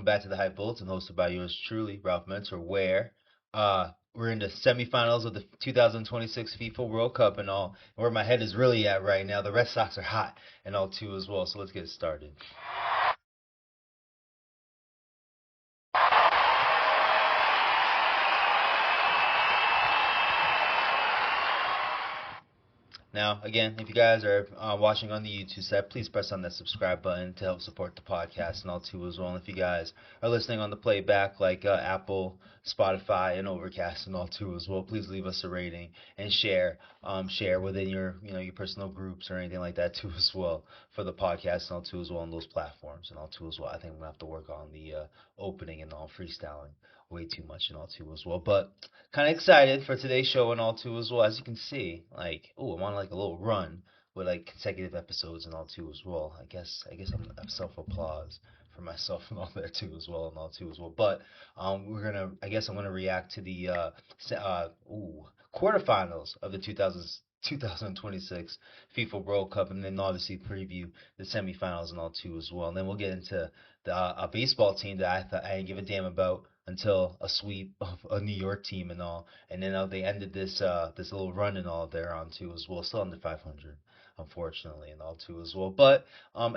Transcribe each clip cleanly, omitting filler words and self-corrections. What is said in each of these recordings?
back to the Hype Bulletin, hosted by yours truly, Ralph Mentor, where we're in the semifinals of the 2026 FIFA World Cup and all. Where my head is really at right now, the Red Sox are hot and all too as well. So let's get started. Now, again, if you guys are watching on the YouTube set, please press on that subscribe button to help support the podcast and all too as well. And if you guys are listening on the playback like Apple, Spotify, and Overcast and all too as well, please leave us a rating and share within your your personal groups or anything like that too as well for the podcast and all too as well on those platforms and all too as well. I think I'm gonna have to work on the opening and all freestyling way too much and all too as well. But kind of excited for today's show and all too as well. As you can see, like, I'm on like a little run with like consecutive episodes and all too as well. I guess I'm self applause for myself and all there too as well and all too as well. But I guess I'm gonna react to the quarterfinals of the 2026 FIFA World Cup, and then obviously preview the semifinals and all too as well. And then we'll get into the a baseball team that I thought I didn't give a damn about until a sweep of a New York team and all, and then they ended this little run and all there on too as well, still under 500. Unfortunately, and all too as well, but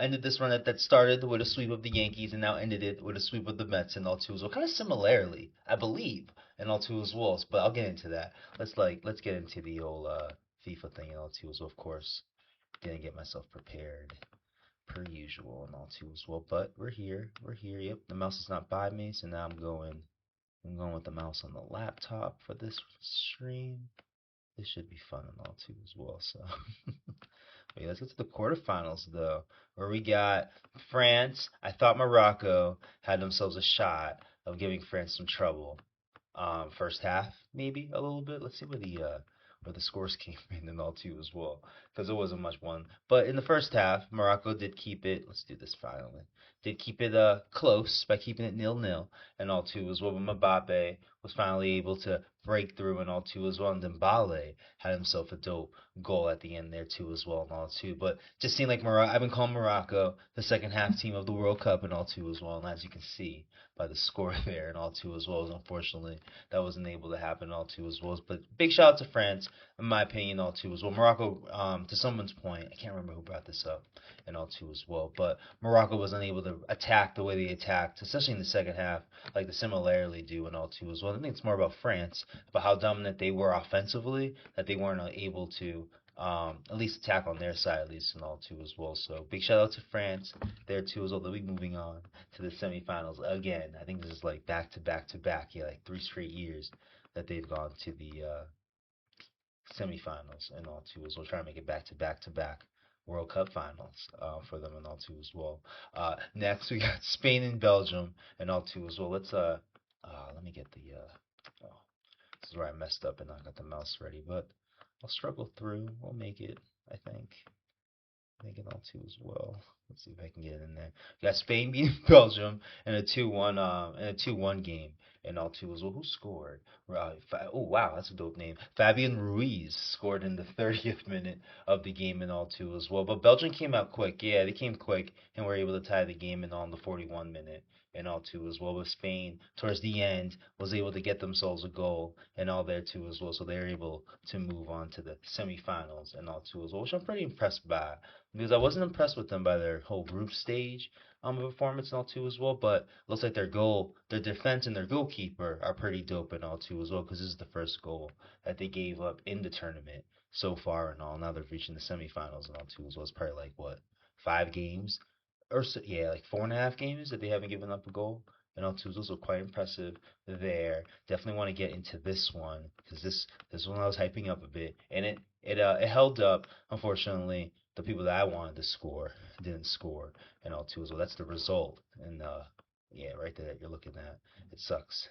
ended this run that started with a sweep of the Yankees and now ended it with a sweep of the Mets and all too as well, kind of similarly, I believe, and all too as well. But I'll get into that. Let's get into the old FIFA thing and all too as well. Of course, didn't get myself prepared per usual and all too as well. But we're here. We're here. Yep, the mouse is not by me, so now I'm going with the mouse on the laptop for this stream. This should be fun and all too as well. So yeah, let's get to the quarterfinals though, where we got France. I thought Morocco had themselves a shot of giving France some trouble. First half, maybe a little bit. Let's see where the scores came in and all too as well, because it wasn't much one. But in the first half, Morocco did keep it. Let's do this finally. Did keep it close by keeping it 0-0 and all too as well. But Mbappe was finally able to break through and all too as well. And Dembele had himself a dope goal at the end there too as well and all too. But just seemed like Morocco. I've been calling Morocco the second half team of the World Cup and all too as well. And as you can see by the score there and all too as well, as unfortunately that wasn't able to happen all too as well. But big shout out to France, in my opinion, all too as well. Morocco, to someone's point, I can't remember who brought this up, and all too as well. But Morocco was unable to attack the way they attacked, especially in the second half, like they similarly do, and all too as well. I think it's more about France, about how dominant they were offensively, that they weren't able to at least attack on their side, at least, and all too as well. So big shout out to France there too as well. They'll be moving on to the semifinals again. I think this is like back to back to back, yeah, like 3 straight years that they've gone to the semifinals and all too as well. Trying to make it back to back to back World Cup finals for them and all too as well. Next we got Spain and Belgium and all too as well. Let me get the oh, this is where I messed up and I got the mouse ready, but I'll struggle through. We'll make it, I think. Make it all too as well. Let's see if I can get it in there. We got Spain beating Belgium in a 2-1 game. And all too as well. Who scored? Oh wow, that's a dope name. Fabian Ruiz scored in the 30th minute of the game and all too as well. But Belgium came out quick. Yeah, they came quick and were able to tie the game in on the 41 minute and all too as well. But Spain towards the end was able to get themselves a goal and all there too as well. So they were able to move on to the semifinals and all too as well, which I'm pretty impressed by, because I wasn't impressed with them by their whole group stage performance and all too as well. But looks like their defense and their goalkeeper are pretty dope and all too as well, because this is the first goal that they gave up in the tournament so far and all. Now they're reaching the semifinals and all too as well. It's probably like what, 5 games or so, yeah, like 4.5 games that they haven't given up a goal. And all too is also quite impressive there. Definitely want to get into this one because this one I was hyping up a bit, and it held up. Unfortunately, the people that I wanted to score didn't score and all too as well. That's the result. And yeah, right there that you're looking at. It sucks.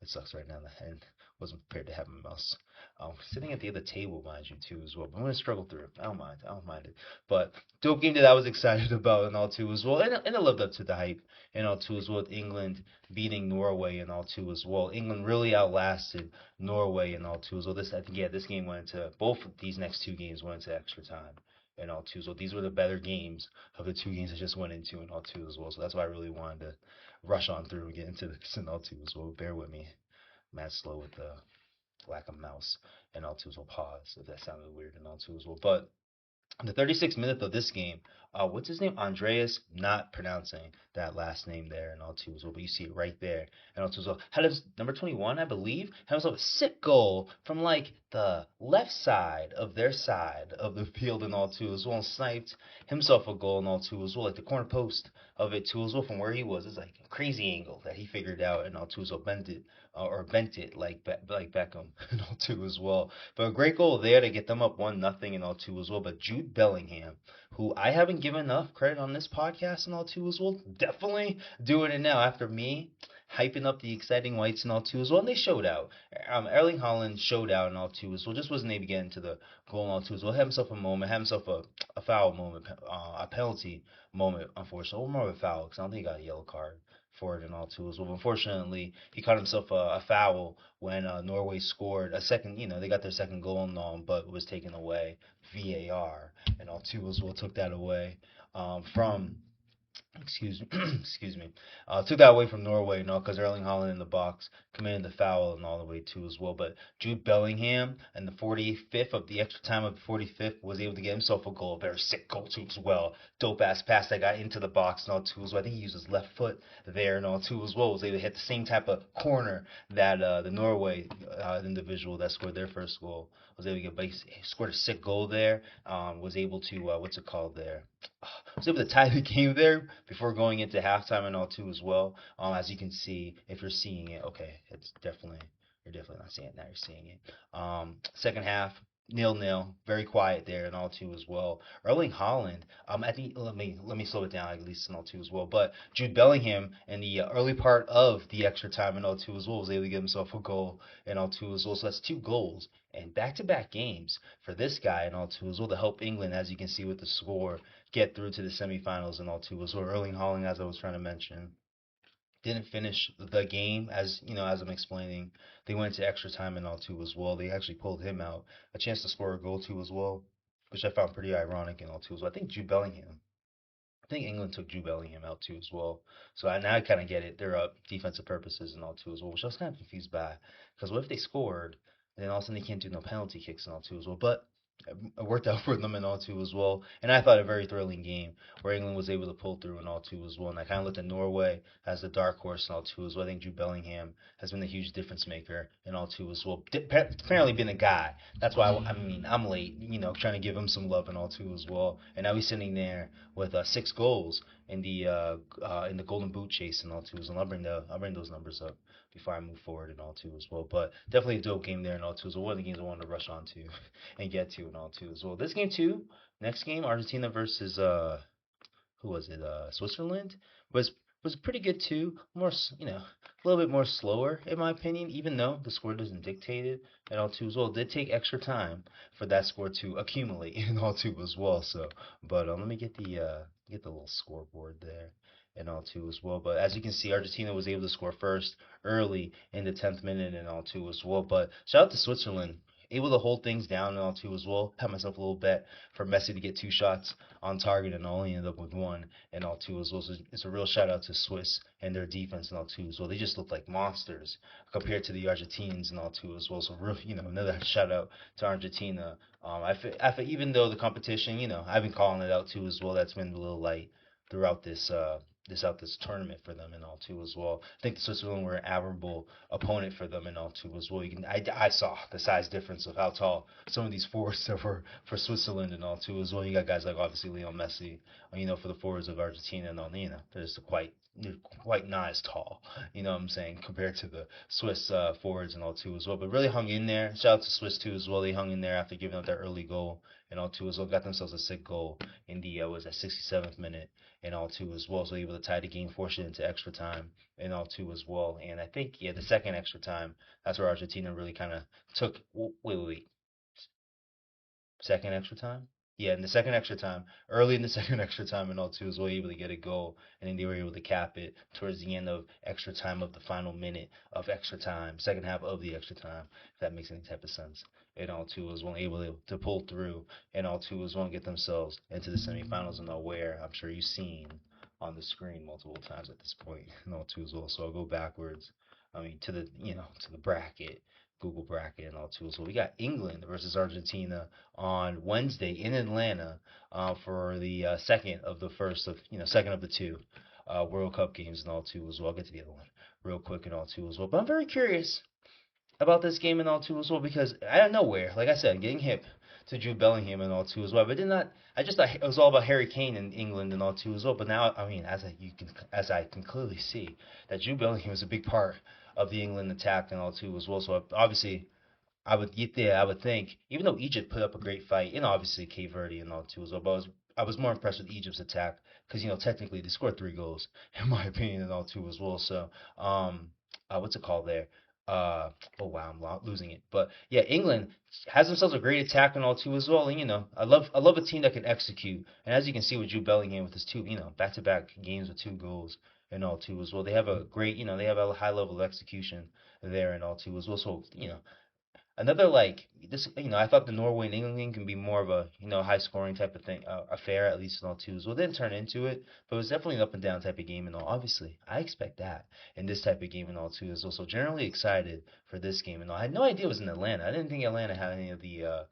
It sucks right now. And wasn't prepared to have a mouse. Sitting at the other table, mind you, too, as well. But I'm gonna struggle through it. I don't mind. I don't mind it. But dope game that I was excited about and all too as well. And it lived up to the hype and all too as well. With England beating Norway and all too as well. England really outlasted Norway and all too as well. I think, yeah, this game went into both of these next 2 games went into extra time and all too. So these were the better games of the 2 games I just went into and all too as well. So that's why I really wanted to rush on through and get into this and all too as well. Bear with me. Mad slow with the lack of mouse and all too as well. Pause if that sounded weird and all too as well. But the 36th minute of this game, what's his name? Andreas, not pronouncing that last name there and all too as well, but you see it right there and all too as well. Had his number 21, I believe, had himself a sick goal from like the left side of the field and all too as well, and sniped himself a goal and all too as well, like the corner post of it too as well from where he was. It's like a crazy angle that he figured out and all too as well, bent it like Beckham and all too as well. But a great goal there to get them up 1-0 and all too as well. But Jude Bellingham, who I haven't given enough credit on this podcast and all too as well, definitely doing it now after me hyping up the exciting whites and all too as well. And they showed out. Erling Haaland showed out and all too as well. Just wasn't able to get into the goal and all too as well. Had himself a moment, had himself a foul moment, a penalty moment, unfortunately. Or more of a foul because I don't think he got a yellow card for it and all too as well. But unfortunately, he caught himself a foul when Norway scored a second. They got their second goal and all, but it was taken away. VAR and all too as well took that away from excuse me, excuse me, took that away from Norway, because Erling Haaland in the box committed the foul and all the way too as well. But Jude Bellingham in the 45th of the extra time of the 45th was able to get himself a goal, a very sick goal too as well. Dope ass pass that got into the box and all too as well. I think he used his left foot there and all too as well. Was able to hit the same type of corner that the Norway individual that scored their first goal was able to get. But he scored a sick goal there. Was able to what's it called there? Was able to tie the game there before going into halftime and all too as well. As you can see, if you're seeing it, okay, you're definitely not seeing it now. You're seeing it. Second half, 0-0, very quiet there and all too as well. Erling Haaland, at the let me slow it down at least and all too as well. But Jude Bellingham in the early part of the extra time and all too as well was able to get himself a goal and all too as well. So that's 2 goals and back-to-back games for this guy and all too as well to help England, as you can see with the score, get through to the semifinals and all too as well. Erling Haaland, as I was trying to mention, didn't finish the game as I'm explaining. They went to extra time and all too as well. They actually pulled him out, a chance to score a goal too as well, which I found pretty ironic and all too as well. I think England took Jude Bellingham out too as well. So now I kind of get it. They're up defensive purposes and all too as well, which I was kind of confused by. Because what if they scored, and then all of a sudden they can't do no penalty kicks and all too as well? But it worked out for them and all too as well. And I thought a very thrilling game where England was able to pull through and all too as well. And I kind of looked at Norway as the dark horse and all too as well. I think Jude Bellingham has been a huge difference maker and all too as well. Apparently been a guy. That's why I'm late, trying to give him some love and all too as well. And now he's sitting there with 6 goals in the Golden Boot chase and all too as well. I'll bring those numbers up before I move forward and all too as well. But definitely a dope game there and all too as well. One of the games I wanted to rush on to and get to and all too as well. This game too, next game, Argentina versus who was it? Switzerland was was pretty good too. A little bit more slower in my opinion, even though the score doesn't dictate it and all too as well. It did take extra time for that score to accumulate and all too as well. So, but let me get the little scoreboard there and all too as well. But as you can see, Argentina was able to score first early in the 10th minute and all too as well. But shout out to Switzerland. Able to hold things down and all too as well. Had myself a little bet for Messi to get 2 shots on target and only ended up with one and all too as well. So it's a real shout out to Swiss and their defense and all too as well. They just look like monsters compared to the Argentines and all too as well. So real, another shout out to Argentina. I feel even though the competition, I've been calling it out too as well. That's been a little light throughout this tournament for them and all too as well. I think the Switzerland were an admirable opponent for them and all too as well. I saw the size difference of how tall some of these forwards that were for Switzerland and all too as well. You got guys like obviously Lionel Messi, for the forwards of Argentina and all, they're quite not as tall, what I'm saying, compared to the Swiss forwards and all too as well. But really hung in there. Shout out to Swiss too as well. They hung in there after giving up their early goal and all too as well. Got themselves a sick goal in the was that 67th minute and all too as well. So able to tie the game, force it into extra time and all too as well. And I think the second extra time, that's where Argentina really kind of took. Wait. Second extra time? Yeah, in the second extra time, early in the second extra time and all too, was well able to get a goal, and then they were able to cap it towards the end of extra time of the final minute of extra time, second half of the extra time, if that makes any type of sense. And all too was well able to pull through, and all too was well get themselves into the semifinals and all where I'm sure you've seen on the screen multiple times at this point, and all too as well. So I'll go backwards. I mean, to the to the bracket, Google bracket, and all too as well. We got England versus Argentina on Wednesday in Atlanta for the second of the first of second of the two World Cup games and all too as well. I'll get to the other one real quick and all too as well. But I'm very curious about this game and all too as well because out of nowhere, like I said, getting hip to Jude Bellingham and all too as well. But did not. I just thought it was all about Harry Kane in England and all too as well. But now, I mean, as I can clearly see that Jude Bellingham is a big part of the England attack and all too as well. So obviously, I would get there. I would think, even though Egypt put up a great fight, and obviously Cape Verde and all too as well, but I was more impressed with Egypt's attack because technically they scored 3 goals in my opinion and all too as well. So what's it called there? Uh, oh wow, I'm losing it. But yeah, England has themselves a great attack and all too as well. And I love a team that can execute. And as you can see with Jude Bellingham with his two, back-to-back games with 2 goals and all too as well. They have a great, they have a high level of execution there and all too as well. So another like this, I thought the Norway and England game can be more of a high scoring type of thing, affair at least in all twos. Well, it didn't turn into it, but it was definitely an up and down type of game and all. Obviously, I expect that in this type of game and all too. Is also generally excited for this game and all. I had no idea it was in Atlanta. I didn't think Atlanta had any of the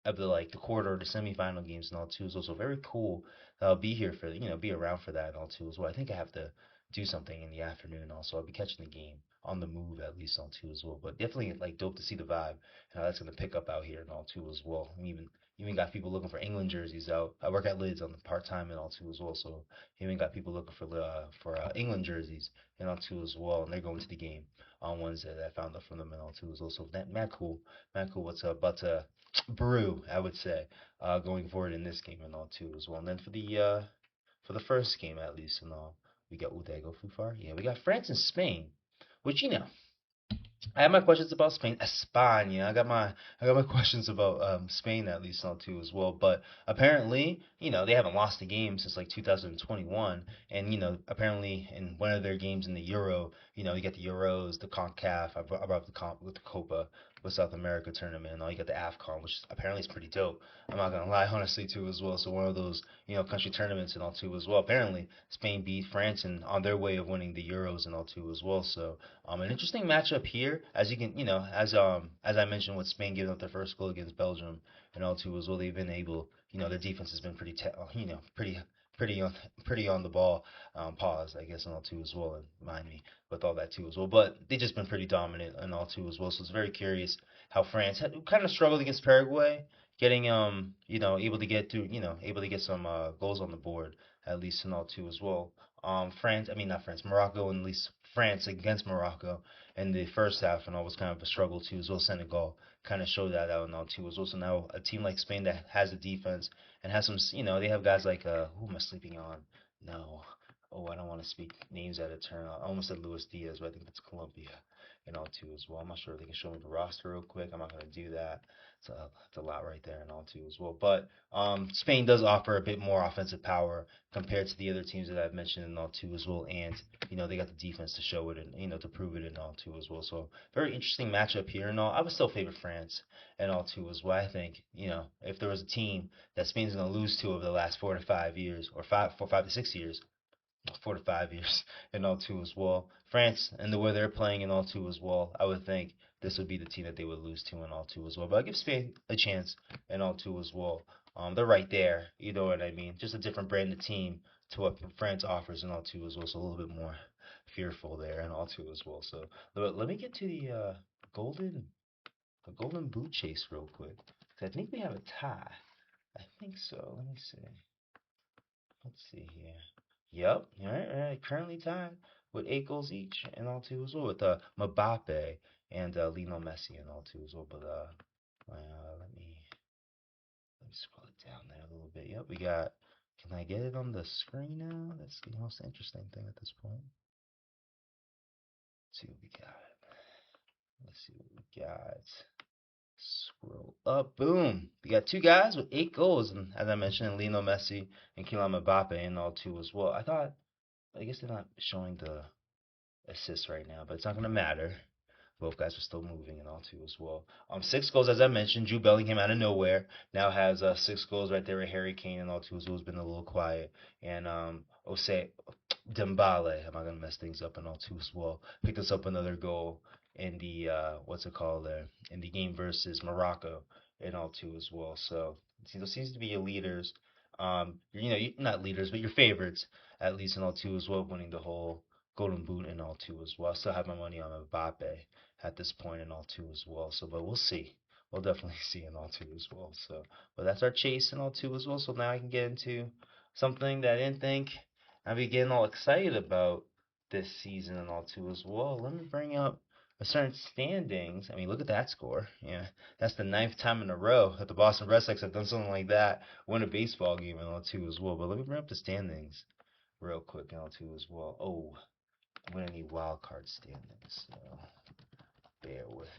like the quarter or the semifinal games and all too. Is also very cool. I'll be here for be around for that and all too as well. I think I have to do something in the afternoon also. I'll be catching the game on the move at least on two as well. But definitely like dope to see the vibe and how that's gonna pick up out here and all too as well. And even got people looking for England jerseys out. I work at Lids on the part time and all too as well. So even got people looking for England jerseys and all too as well. And they're going to the game on Wednesday that I found out from them and all too as well. So that mad cool. What's about to brew, I would say, going forward in this game and all too as well. And then for the first game at least and all, we got did I go too far? Yeah, we got France and Spain, which I have my questions about Spain, España. I got my questions about Spain at least now too as well. But apparently, they haven't lost a game since like 2021, and apparently in one of their games in the Euro, you got the Euros, the Concacaf. I brought up the comp with the Copa with South America tournament, and all you got the AFCON, which apparently is pretty dope. I'm not gonna lie, honestly too as well. So one of those country tournaments and all too as well. Apparently Spain beat France and on their way of winning the Euros and all too as well. So an interesting matchup here, as you can, as I mentioned, with Spain giving up their first goal against Belgium and all too as well, they've been able, their defense has been pretty on, pretty on the ball. Pause, I guess, and all too as well, and mind me with all that too as well. But they just been pretty dominant and all too as well. So it's very curious how France had kind of struggled against Paraguay, getting able to get some goals on the board at least and all too as well. France, I mean not France, Morocco, and at least France against Morocco in the first half, and all was kind of a struggle too as well. Senegal kind of showed that out and all too as well. So now a team like Spain that has a defense and has some, they have guys like who am I sleeping on? No, oh I don't want to speak names out of turn. I almost said Luis Diaz, but I think that's Colombia and all too as well. I'm not sure if they can show me the roster real quick. I'm not gonna do that. It's a lot right there and all too as well. But Spain does offer a bit more offensive power compared to the other teams that I've mentioned and all too as well. And they got the defense to show it and to prove it and all too as well. So very interesting matchup here and all. I would still favor France and all too as well. I think if there was a team that Spain's gonna lose to over the last 4 to 5 years or 5 to 6 years, 4 to 5 years and all too as well. France and the way they're playing and all too as well. I would think this would be the team that they would lose to and all too as well. But I give Spain a chance and all too as well. They're right there. You know what I mean? Just a different brand of team to what France offers and all too as well. So a little bit more fearful there and all too as well. So let me get to golden the golden boot chase real quick. 'Cause I think we have a tie. I think so. Let me see. Let's see here. Yep. All right. All right. Currently tied with 8 goals each, and all two as well with Mbappe and Lionel Messi and all two as well. But let me scroll it down there a little bit. Yep. We got. Can I get it on the screen now? That's the most interesting thing at this point. Let's see what we got. Let's see what we got. Scroll up. Boom. We got two guys with 8 goals, and as I mentioned, Lionel Messi and Kylian Mbappe and all two as well. I guess they're not showing the assists right now, but it's not gonna matter. Both guys are still moving and all too as well. 6 goals as I mentioned. Jude Bellingham out of nowhere now has 6 goals right there with Harry Kane and all too as well. Has been a little quiet. And Ose Dembele, am I gonna mess things up and all too as well? Picked us up another goal in the what's it called there in the game versus Morocco and all too as well. So it seems to be your leaders. Not leaders, but your favorites at least and all too as well, winning the whole Golden Boot and all too as well. I still have my money on Mbappe at this point and all too as well. So, but we'll see. We'll definitely see and all too as well. So, but that's our chase and all too as well. So now I can get into something that I didn't think I'd be getting all excited about this season and all too as well. Let me bring up a certain standings. I mean, look at that score. Yeah, that's the ninth time in a row that the Boston Red Sox have done something like that, win a baseball game and all too as well. But let me bring up the standings real quick and all too as well. Oh, I'm gonna need wild card standings. So bear with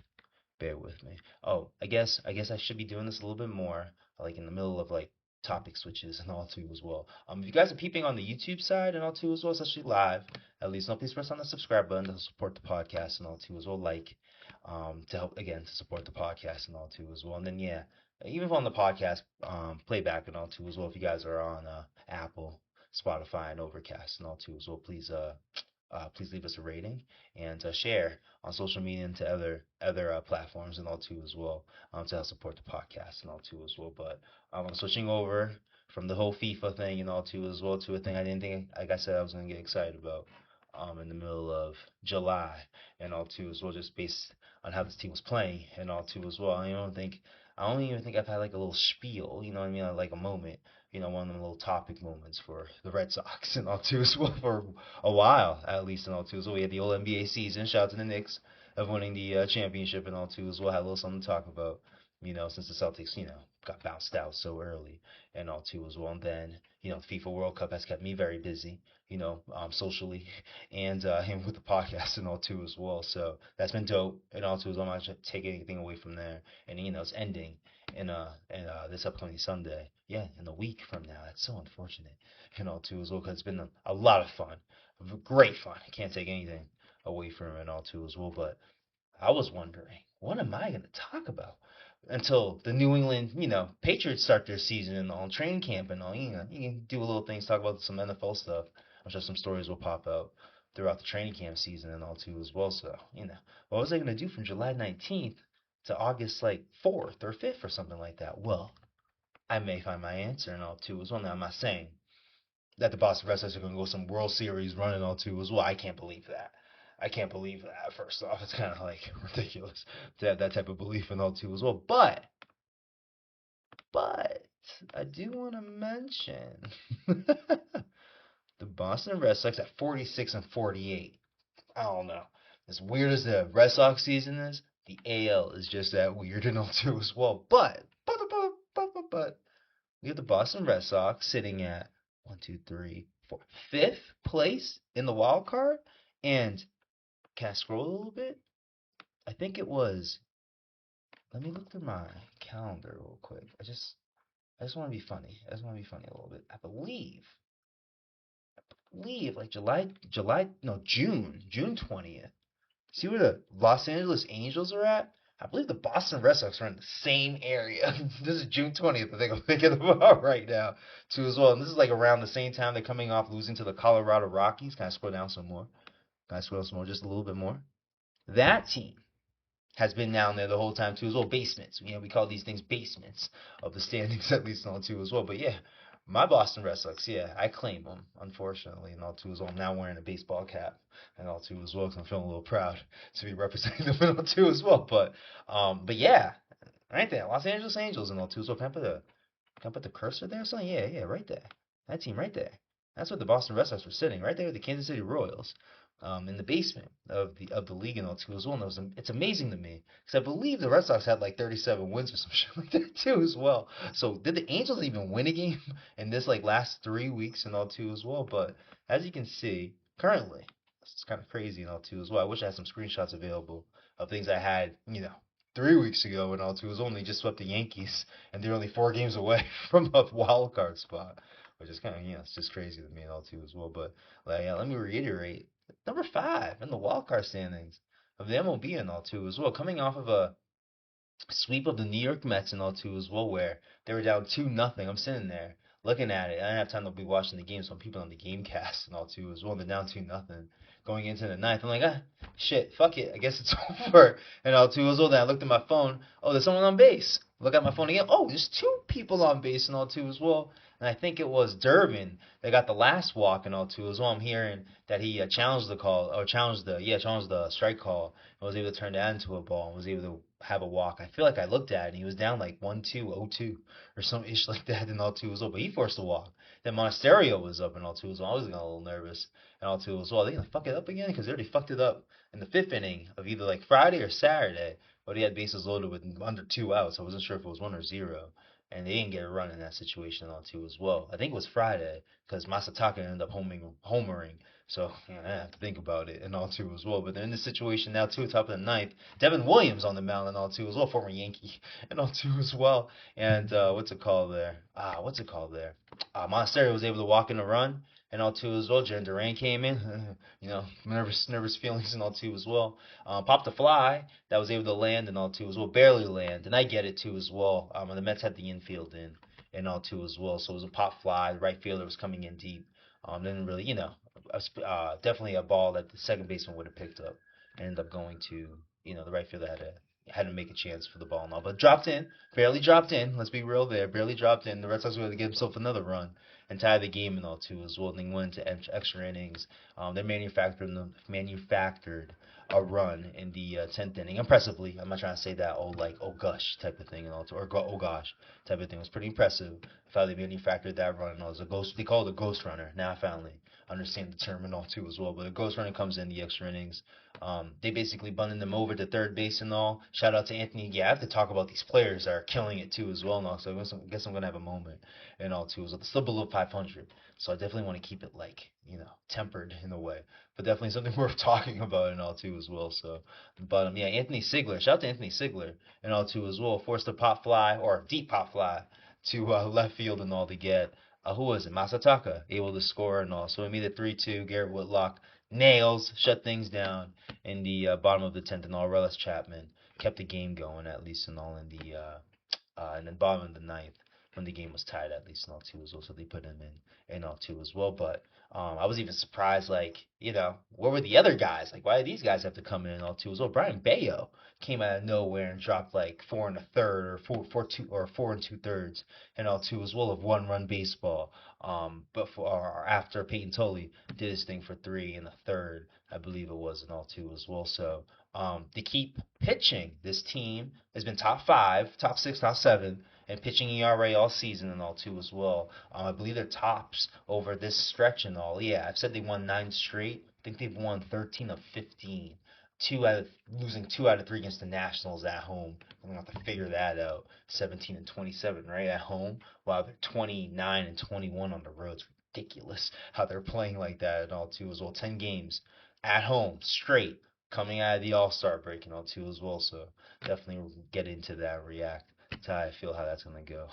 bear with me. Oh, I guess I should be doing this a little bit more, like in the middle of like topic switches and all too as well. If you guys are peeping on the YouTube side and all too as well, especially live, at least please press on the subscribe button to support the podcast and all too as well, like to help again to support the podcast and all too as well. And then yeah, even on the podcast playback and all too as well, if you guys are on Apple, Spotify, and Overcast and all too as well, please leave us a rating and share on social media and to other platforms and all too as well to help support the podcast and all too as well. But I'm switching over from the whole FIFA thing and all too as well to a thing I didn't think, like I said, I was gonna get excited about in the middle of July and all too as well, just based on how this team was playing and all too as well. I don't even think I've had like a little spiel, you know what I mean, like a moment, one of them little topic moments for the Red Sox and all too as well for a while at least and all too as well. We had the old NBA season. Shout out to the Knicks of winning the championship and all too as well. Had a little something to talk about, since the Celtics, got bounced out so early and all too as well. And then, FIFA World Cup has kept me very busy, socially and with the podcast and all too as well. So that's been dope and all too as well. I'm not taking anything away from there. And it's ending in this upcoming Sunday. Yeah, in a week from now. That's so unfortunate and all too as well because it's been a lot of fun, great fun. I can't take anything away from it and all too as well. But I was wondering, what am I going to talk about until the New England, Patriots start their season and on training camp and all. You can do a little things, talk about some NFL stuff. I'm sure some stories will pop out throughout the training camp season and all too as well. So, what was I going to do from July 19th to August like 4th or 5th or something like that? Well, I may find my answer and all too as well. Now, I'm not saying that the Boston Red Sox are going to go some World Series run and all too as well. I can't believe that. I can't believe that. First off, it's kind of like ridiculous to have that type of belief and all too as well. But I do want to mention the Boston Red Sox at 46 and 48. I don't know. As weird as the Red Sox season is, the AL is just that weird and all too as well. But we have the Boston Red Sox sitting at 1, 2, 3, 4, fifth place in the wild card. And can I scroll a little bit? I think it was. Let me look through my calendar real quick. I just want to be funny. I just want to be funny a little bit. I believe like June 20th. See where the Los Angeles Angels are at? I believe the Boston Red Sox are in the same area. This is June 20th, I think I'm thinking about right now, too, as well. And this is like around the same time they're coming off losing to the Colorado Rockies. Can I scroll down some more? Can I scroll some more? Just a little bit more. That team has been down there the whole time too as well. Basements. We call these things basements of the standings at least and all too as well. But yeah, my Boston Red Sox, yeah, I claim them, unfortunately, and all too as well. I'm now wearing a baseball cap and all too as well because I'm feeling a little proud to be representing them and all too as well. But yeah, right there, Los Angeles Angels and all too as well. Can I put the cursor there or something? Yeah, right there. That team right there. That's what the Boston Red Sox were sitting right there with the Kansas City Royals, in the basement of the league and all too as well. And it's amazing to me because I believe the Red Sox had like 37 wins or some shit like that too as well. So did the Angels even win a game in this like last 3 weeks and all too as well? But as you can see, currently it's kind of crazy and all too as well. I wish I had some screenshots available of things I had, 3 weeks ago and all too. It was only just swept the Yankees, and they're only 4 games away from a wild card spot, which is kind of it's just crazy to me and all too as well. But like, yeah, let me reiterate, number 5 in the wild card standings. of the MLB and all too as well, coming off of a sweep of the New York Mets and all too as well, where they were down 2-0. I'm sitting there looking at it. I didn't have time to be watching the game, so people on the game cast and all too as well. They're down 2-0 going into the ninth. I'm like, shit, fuck it. I guess it's over. And all too as well. Then I looked at my phone. Oh, there's someone on base. Look at my phone again. Oh, there's two people on base and all too as well. And I think it was Durbin that got the last walk and all too as well. I'm hearing that he challenged the call or challenged the strike call and was able to turn that into a ball and was able to have a walk. I feel like I looked at it and he was down like 1-2, 0-2 or some ish like that and all two as well. But he forced a walk. Then Monasterio was up and all two as well. I was getting a little nervous and all two as well. Are they gonna fuck it up again? Because they already fucked it up in the fifth inning of either like Friday or Saturday. But he had bases loaded with under 2 outs. I wasn't sure if it was 1 or 0. And they didn't get a run in that situation on two as well. I think it was Friday because Masataka ended up homering. So yeah, I have to think about it and all two as well. But they're in this situation now too, top of the ninth. Devin Williams on the mound and all two as well, former Yankee and all two as well. And what's it called there? Monasterio was able to walk in a run and all two as well. Jen Duran came in, nervous feelings and all two as well. Popped a fly that was able to land and all two as well, barely land. And I get it too as well. And the Mets had the infield in and all two as well. So it was a pop fly. The right fielder was coming in deep. Didn't really, definitely a ball that the second baseman would have picked up and ended up going to, the right fielder had to make a chance for the ball and all, but dropped in, barely dropped in. Let's be real there, barely dropped in. The Red Sox were able to give themselves another run and tie the game and all too as well. And they went into extra innings. They manufactured a run in the 10th inning impressively. I'm not trying to say that oh gosh type of thing and all, or oh gosh type of thing. It was pretty impressive how they manufactured that run. And all. It was a ghost. They call it a ghost runner. Now I finally understand the term and all too as well. But a ghost runner comes in the extra innings. They basically bunted them over to third base and all. Shout out to Anthony. Yeah, I have to talk about these players that are killing it too as well now. So I guess I'm gonna have a moment and all too. So it's still below 500. So I definitely want to keep it tempered in a way. But definitely something worth talking about and all too as well. So, but yeah, Anthony Sigler. Shout out to Anthony Sigler and all too as well. Forced a pop fly or a deep pop fly to left field and all to get. Who was it? Masataka able to score and all. So it made it 3-2. Garrett Whitlock nails shut things down in the bottom of the 10th and all. Relis Chapman kept the game going at least and all in the and then bottom of the ninth when the game was tied at least and all too as well. So they put him in all too as well. But I was even surprised, where were the other guys? Like, why did these guys have to come in and all too as well? Brian Bayo came out of nowhere and dropped like 4 1/3 or 4 2/3 and all too as well of 1 run baseball. After Peyton Tully did his thing for 3 1/3, I believe it was and all too as well. So to keep pitching, this team has been top 5, top 6, top 7 and pitching ERA all season and all too as well. I believe they're tops over this stretch and all. Yeah, I've said they won 9 straight. I think they've won 13 of 15. Losing 2 out of 3 against the Nationals at home. I'm gonna have to figure that out. 17 and 27 right at home, while they're 29 and 21 on the road. It's ridiculous how they're playing like that and all too as well. 10 games at home straight coming out of the All-Star break and all too as well. So definitely get into that and react to how I feel how that's gonna go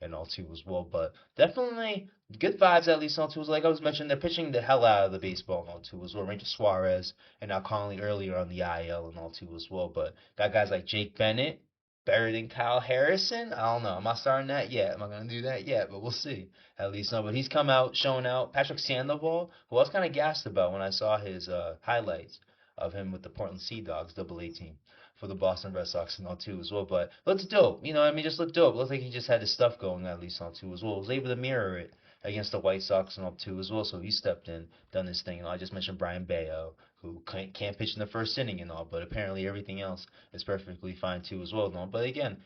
and all too as well. But definitely good vibes at least all too as well. Like I was mentioning, they're pitching the hell out of the baseball and all too as well. Ranger Suarez and now Conley earlier on the IL and all too as well. But got guys like Jake Bennett, better than Kyle Harrison. I don't know. Am I starting that yet? Am I gonna do that yet? But we'll see. At least no. But he's come out, showing out. Patrick Sandoval, who I was kind of gassed about when I saw his highlights of him with the Portland Sea Dogs, AA team for the Boston Red Sox and all too as well. But looks dope. Just looked dope. Looks like he just had his stuff going at least on too as well. Was able to mirror it against the White Sox and all too as well. So he stepped in, done his thing. I just mentioned Brian Bayo, who can't pitch in the first inning and all, but apparently everything else is perfectly fine too as well. And all. But again,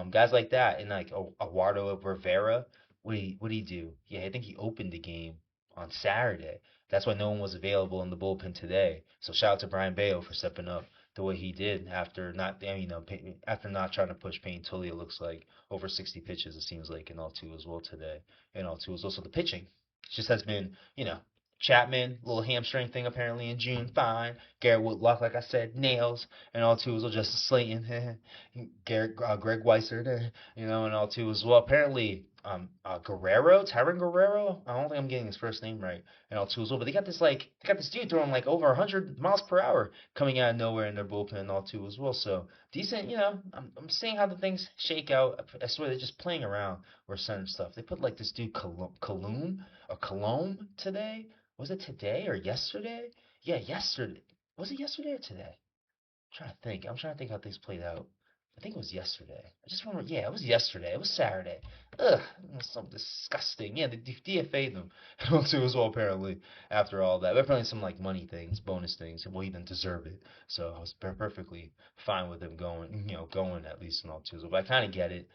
guys like that and like Eduardo Rivera, what did he do? Yeah, I think he opened the game on Saturday. That's why no one was available in the bullpen today. So shout out to Brian Bayo for stepping up the way he did after after not trying to push Payne Tully. It looks like over 60 pitches. It seems like and all too as well today and all too as well. So the pitching just has been Chapman, little hamstring thing apparently in June, fine. Garrett Whitlock, like I said, nails and all too as well. Justin Slayton, Greg Weiser, and all too as well. Apparently, Tyron Guerrero. I don't think I'm getting his first name right. And all too as well. But they got this dude throwing like over 100 miles per hour coming out of nowhere in their bullpen and all too as well. So decent, I'm seeing how the things shake out. I swear they're just playing around or certain stuff. They put like this dude Cologne today. Was it today or yesterday? Yeah, yesterday. Was it yesterday or today? Trying to think. I'm trying to think how things played out. I think it was yesterday. I just remember, yeah, it was yesterday. It was Saturday. Ugh, it was so disgusting. Yeah, they DFA'd them too as well, apparently, after all that. But apparently some, like, money things, bonus things. Well, he didn't deserve it. So I was perfectly fine with him going at least and all too. But I kind of get it.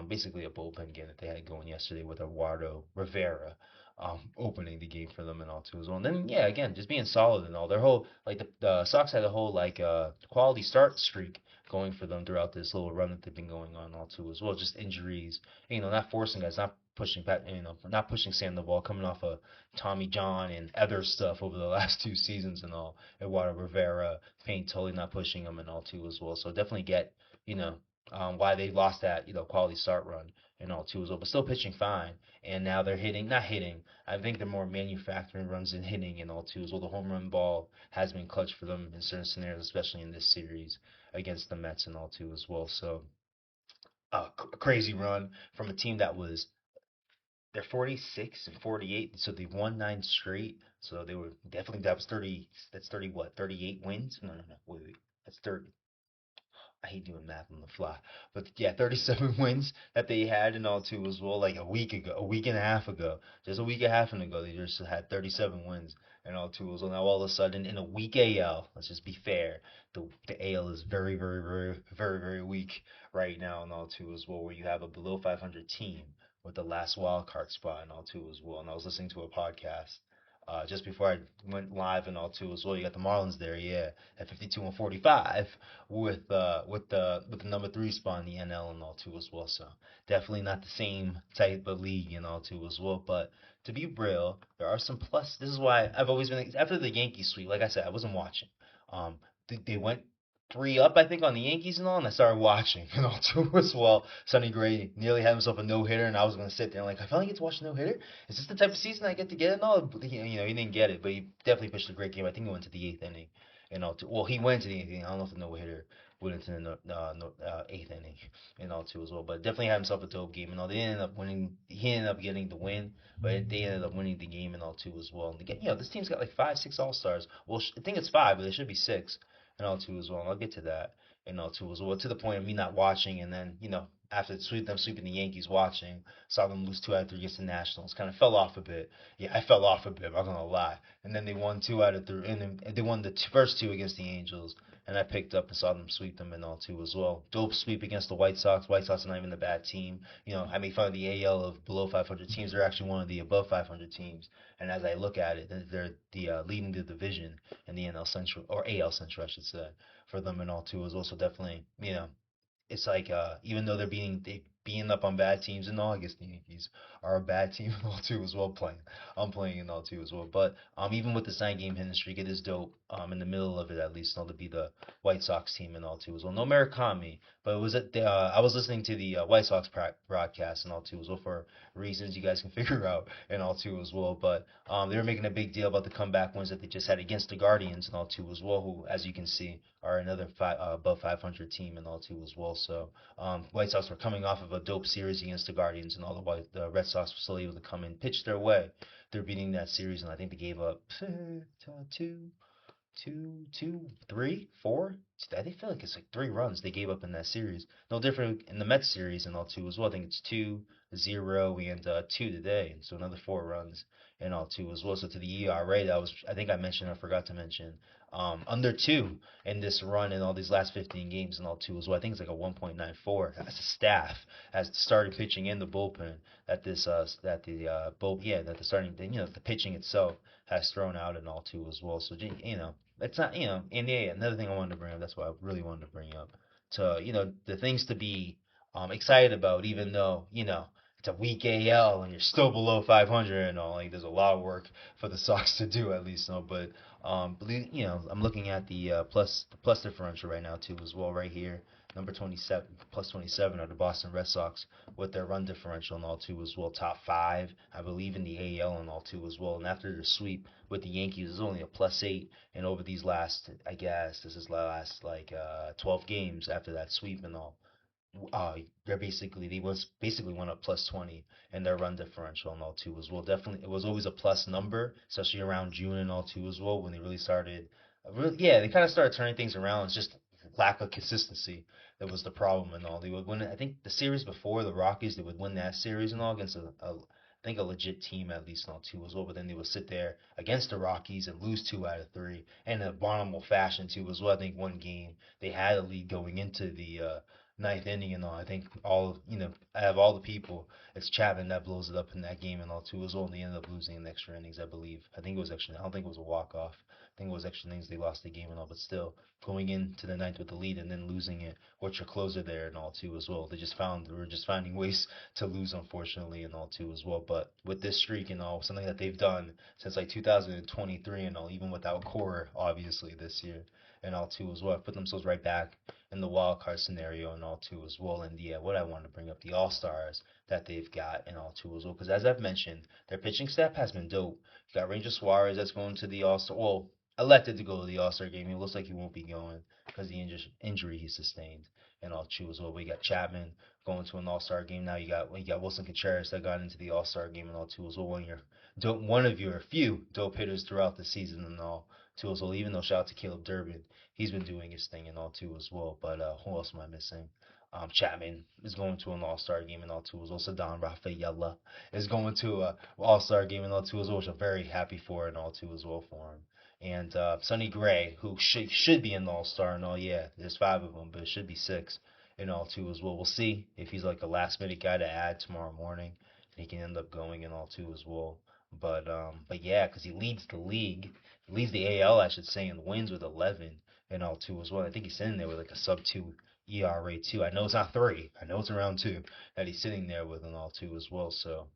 Basically a bullpen game that they had going yesterday with Eduardo Rivera opening the game for them and all too as well. And then yeah, again, just being solid and all. Their whole like the Sox had a whole like quality start streak going for them throughout this little run that they've been going on all too as well. Just injuries, not forcing guys, not pushing not pushing Sandoval coming off of Tommy John and other stuff over the last 2 seasons and all. Eduardo Rivera, Payne totally not pushing them and all too as well. So definitely get you know why they lost that quality start run and all too as well, but still pitching fine. And now they're not hitting. I think they're more manufacturing runs than hitting and all too as well. The home run ball has been clutch for them in certain scenarios, especially in this series against the Mets and all too as well. So a crazy run from a team that was they're 46 and 48, so they've won 9 straight. So they were definitely that was 30. That's 30 what? 38 wins? No. Wait. That's 30. I hate doing math on the fly, but yeah, 37 wins that they had and all too as well. Like a week and a half ago, just a week and a half ago, they just had 37 wins and all too as well. Now all of a sudden, in a weak AL, let's just be fair, the AL is very, very, very, very, very weak right now and all too as well. Where you have a below 500 team with the last wild card spot and all too as well. And I was listening to a podcast. Just before I went live and all too as well, you got the Marlins there, yeah, at 52 and 45, with the number 3 spot in the NL and all too as well. So definitely not the same type of league and all too as well. But to be real, there are some plus. This is why I've always been after the Yankees sweep. Like I said, I wasn't watching. They went 3 up, I think, on the Yankees and all, and I started watching and all too as well. Sonny Gray nearly had himself a no hitter, and I was gonna sit there and like, I finally get to watch a no hitter. Is this the type of season I get to get and all? But he didn't get it, but he definitely pitched a great game. I think he went to the 8th inning and all too. Well, he went to the 8th inning. I don't know if the no hitter went into the 8th inning and all too as well, but definitely had himself a dope game and all. They ended up winning. He ended up getting the win, but they ended up winning the game and all too as well. And again, this team's got like 5, 6 All Stars. Well, I think it's 5, but it should be 6 and all too as well. And I'll get to that and all too as well. To the point of me not watching, and then after them sweeping the Yankees, watching, saw them lose 2 out of 3 against the Nationals, kind of fell off a bit. Yeah, I fell off a bit. I'm not gonna lie. And then they won 2 out of 3, and then they won the first 2 against the Angels. And I picked up and saw them sweep them and all too as well. Dope sweep against the White Sox. White Sox are not even a bad team. I made fun of the AL of below 500 teams. They're actually one of the above 500 teams. And as I look at it, they're the leading the division in the NL Central or AL Central, I should say, for them and all too as well. So definitely, it's like even though they being up on bad teams and all, I guess the Yankees are a bad team and all too as well playing. I'm playing and all too as well. But even with this 9 game hitting streak, it is dope. In the middle of it at least, all to be the White Sox team and all too as well. No Murakami, but it was at the I was listening to the White Sox broadcast and all too as well for reasons you guys can figure out and all too as well. But they were making a big deal about the comeback wins that they just had against the Guardians and all too as well, who, as you can see, are another above 500 team and all too as well. So White Sox were coming off of a dope series against the Guardians, and the Red Sox were still able to come and pitch their way. They're beating that series, and I think they gave up two, three, four. I think feel like it's like 3 runs they gave up in that series. No different in the Mets series and all too as well. I think it's 2-0 and 2 today, and so another 4 runs and all too as well. So to the ERA, that was I think I forgot to mention under 2 in this run in all these last 15 games and all too as well. I think it's like a 1.94. That's the staff has started pitching in the bullpen that this that the starting the pitching itself has thrown out and all too as well. So it's not, and yeah, another thing I wanted to bring up, that's why I really wanted to bring up, the things to be excited about, even though, it's a weak AL and you're still below 500 and all. Like there's a lot of work for the Sox to do at least, no. But I'm looking at the plus differential right now too as well right here. Number 27 plus 27 are the Boston Red Sox with their run differential and all too as well. Top five, I believe, in the AL and all too as well. And after the sweep with the Yankees, it's only a +8. And over these last, I guess this is last 12 games after that sweep and all, they was basically went up +20 in their run differential and all too as well. Definitely, it was always a plus number, especially around June and all too as well when they really started. Yeah, they kind of started turning things around. It's just lack of consistency that was the problem and all. They would win. I think the series before the Rockies, they would win that series and all against I think a legit team at least and all too as well. But then they would sit there against the Rockies and lose 2 out of 3 in a abominable fashion too as well. I think one game they had a lead going into the ninth inning and all. I think out of all the people, it's Chapman that blows it up in that game and all too as well. And they ended up losing in extra innings, I believe. I don't think it was a walk off. I think it was extra innings. They lost the game and all, but still going into the ninth with the lead and then losing it with your closer there and all too as well. They were just finding ways to lose unfortunately and all too as well. But with this streak and all, something that they've done since like 2023 and all, even without core obviously this year and all too as well, put themselves right back in the wild card scenario and all too as well. And what I want to bring up, the All Stars that they've got and all too as well, because as I've mentioned, their pitching staff has been dope. You got Ranger Suarez that's going to the All Star. Well, elected to go to the All Star game. It looks like he won't be going because the injury he sustained and all too as well. We got Chapman going to an All Star game now. You got Wilson Contreras that got into the All Star game and all too as well. One of your few dope hitters throughout the season and all too as well. Even though shout out to Caleb Durbin, he's been doing his thing and all too as well. But who else am I missing? Chapman is going to an All Star game and all too as well. So Don Rafaela is going to a All Star game and all too as well, which I'm very happy for and all too as well for him. And Sonny Gray, who should be an All Star and all. Yeah, there's 5 of them, but it should be 6 and all too as well. We'll see if he's like a last minute guy to add tomorrow morning, and he can end up going and all too as well. But yeah, because he leads the league, he leads the AL, I should say, in wins with 11 and all too as well. I think he's sitting there with like a sub 2 ERA too. I know it's not 3. I know it's around 2 that he's sitting there with and all too as well. So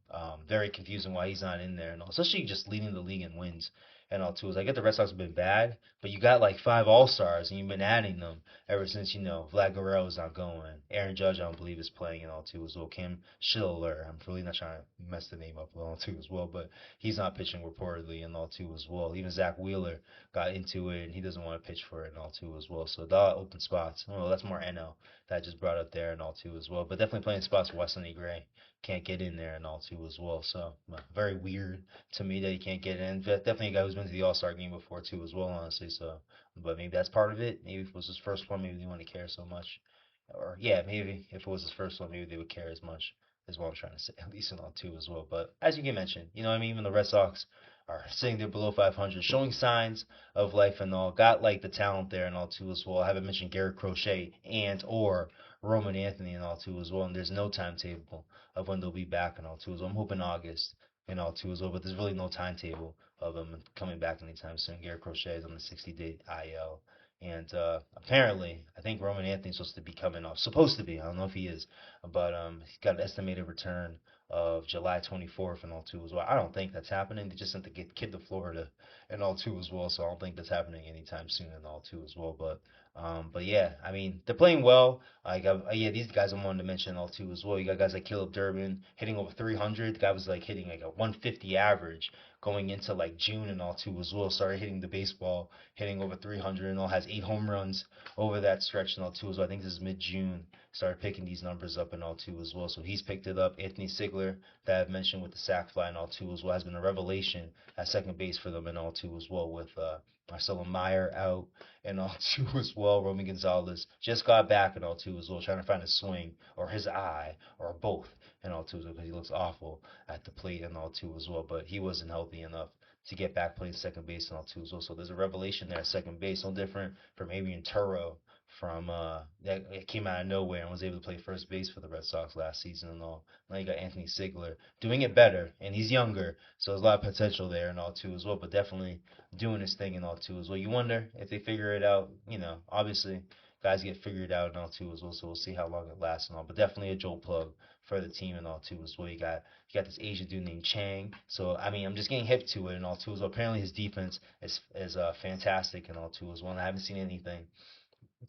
very confusing why he's not in there and all, especially just leading the league in wins and all too. I get the Red Sox have been bad, but you got like 5 All Stars and you've been adding them ever since Vlad Guerrero is not going. Aaron Judge I don't believe is playing and all too as well. Cam Schiller, I'm really not trying to mess the name up and all too as well, but he's not pitching reportedly and all too as well. Even Zach Wheeler got into it and he doesn't want to pitch for it and all too as well. So the open spots. Well, that's more NL that I just brought up there and all too as well. But definitely playing spots where Sonny Gray can't get in there and all too as well. So very weird to me that he can't get in. But definitely a guy who's been to the All Star game before too as well, honestly. So, but maybe that's part of it. Maybe if it was his first one, maybe they wouldn't care so much. Or yeah, maybe if it was his first one, maybe they would care as much. Is what I'm trying to say, at least in all two as well. But as you can mention, what I mean, even the Red Sox are sitting there below 500, showing signs of life and all. Got like the talent there and all too as well. I haven't mentioned Garrett Crochet and or Roman Anthony and all too as well. And there's no timetable of when they'll be back and all too as well. I'm hoping August and all too as well, but there's really no timetable of them coming back anytime soon. Garrett Crochet is on the 60-day IL. And apparently, I think Roman Anthony's supposed to be coming off. Supposed to be. I don't know if he is. But he's got an estimated return of July 24th and all too as well. I don't think that's happening. They just sent the kid to Florida and all too as well. So I don't think that's happening anytime soon and all too as well. But yeah, I mean, they're playing well. Yeah, these guys I wanted to mention all too as well. You got guys like Caleb Durbin hitting over 300. The guy was like hitting like a 150 average going into like June and all too as well. Started hitting the baseball, hitting over 300 and all. Has 8 home runs over that stretch and all too as well. I think this is mid-June. Started picking these numbers up and all too as well. So he's picked it up. Anthony Sigler that I've mentioned with the sac fly and all too as well has been a revelation at second base for them and all too as well with Marcelo Meyer out and all too as well. Romy Gonzalez just got back and all too as well, trying to find a swing or his eye or both and all too as well because he looks awful at the plate and all too as well. But he wasn't healthy enough to get back playing second base and all too as well. So there's a revelation there at second base, no different from Adrian Turo from that came out of nowhere and was able to play first base for the Red Sox last season and all. Now you got Anthony Sigler doing it better, and he's younger, so there's a lot of potential there and all too as well. But definitely doing his thing and all too as well. You wonder if they figure it out. Obviously guys get figured out and all too as well. So we'll see how long it lasts and all. But definitely a jolt plug for the team and all too as well. You got this Asian dude named Chang. So I mean, I'm just getting hip to it and all too as well. Apparently his defense is fantastic and all too as well. And I haven't seen anything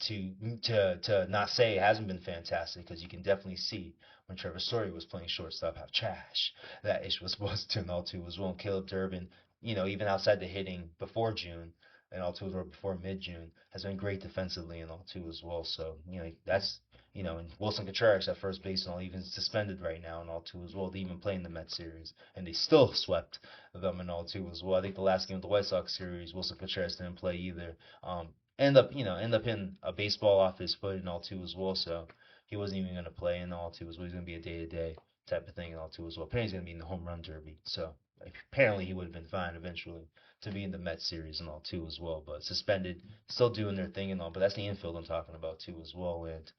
to to not say it hasn't been fantastic because you can definitely see when Trevor Story was playing shortstop how trash that ish was turned all to as well. And Caleb Durbin, even outside the hitting before June and all two or before mid June has been great defensively and all too as well. So that's and Wilson Contreras at first base and all even suspended right now and all too as well. They even playing the Mets series and they still swept them and all too as well. I think the last game of the White Sox series, Wilson Contreras didn't play either. End up in a baseball off his foot and all too as well. So he wasn't even gonna play and all too as well. He's gonna be a day to day type of thing and all too as well. Apparently he's gonna be in the home run derby. So apparently he would have been fine eventually to be in the Mets series and all too as well. But suspended, still doing their thing and all. But that's the infield I'm talking about too as well. And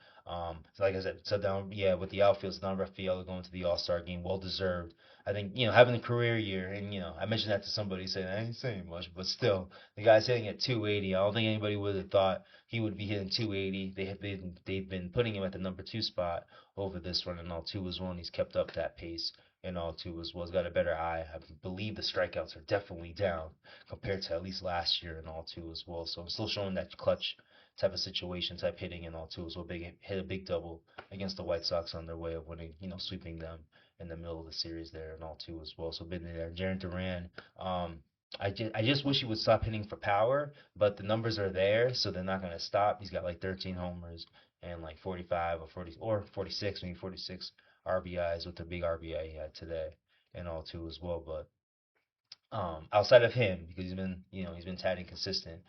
so like I said, so down with the outfield, so Don Rafaela going to the All Star game, well deserved. I think having a career year, and I mentioned that to somebody saying I ain't saying much, but still the guy's hitting at 280. I don't think anybody would have thought he would be hitting 280. They've been putting him at the number two spot over this run and all two as well, and he's kept up that pace and all two as well. He's got a better eye. I believe the strikeouts are definitely down compared to at least last year and all two as well. So I'm still showing that clutch type of situation, type hitting and all two as well. Hit a big double against the White Sox on their way of winning, sweeping them in the middle of the series there and all two as well. So been there. Jaron Duran, I just wish he would stop hitting for power, but the numbers are there, so they're not gonna stop. He's got like 13 homers and like 45 or 40 or 46, maybe 46 RBIs with the big RBI he had today and all too as well. But outside of him, because he's been tight and consistent.